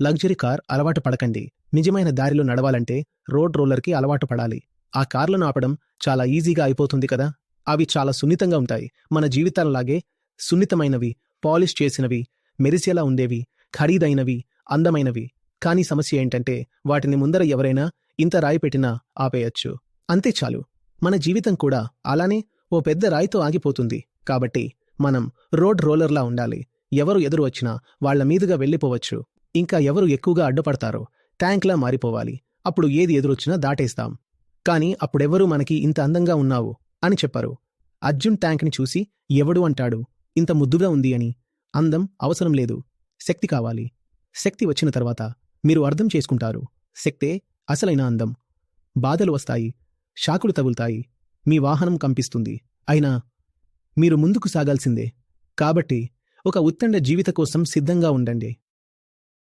Luxury car అలవాటు పడకండి. నిజమైన దారిలో నడవాలంటే రోడ్ రోలర్కి అలవాటు పడాలి. ఆ కార్లను ఆపడం చాలా ఈజీగా అయిపోతుంది కదా. అవి చాలా సున్నితంగా ఉంటాయి. మన జీవితాలలాగే సున్నితమైనవి, పాలిష్ చేసినవి, మెరిసేలా ఉండేవి, ఖరీదైనవి, అందమైనవి. కానీ సమస్య ఏంటంటే వాటిని ముందర ఎవరైనా ఇంత రాయి పెట్టినా ఆపేయచ్చు. అంతే చాలు. మన జీవితం కూడా అలానే ఓ పెద్ద రాయితో ఆగిపోతుంది. కాబట్టి మనం రోడ్ రోలర్లా ఉండాలి. ఎవరు ఎదురు వచ్చినా వాళ్ల మీదుగా వెళ్ళిపోవచ్చు. ఇంకా ఎవరు ఎక్కువగా అడ్డుపడతారో ట్యాంక్లా మారిపోవాలి. అప్పుడు ఏది ఎదురొచ్చినా దాటేస్తాం. కాని అప్పుడెవరూ మనకి ఇంత అందంగా ఉన్నావు అని చెప్పరు. అర్జున్ ట్యాంక్ని చూసి ఎవడు అంటాడు ఇంత ముద్దుగా ఉంది అని. అందం అవసరం లేదు, శక్తి కావాలి. శక్తి వచ్చిన తర్వాత మీరు అర్థం చేసుకుంటారు, శక్తే అసలైన అందం. బాధలు వస్తాయి, షాకులు తగులుతాయి, మీ వాహనం కంపిస్తుంది. అయినా మీరు ముందుకు సాగాల్సిందే. కాబట్టి ఒక ఉత్తండ జీవిత కోసం సిద్ధంగా ఉండండి.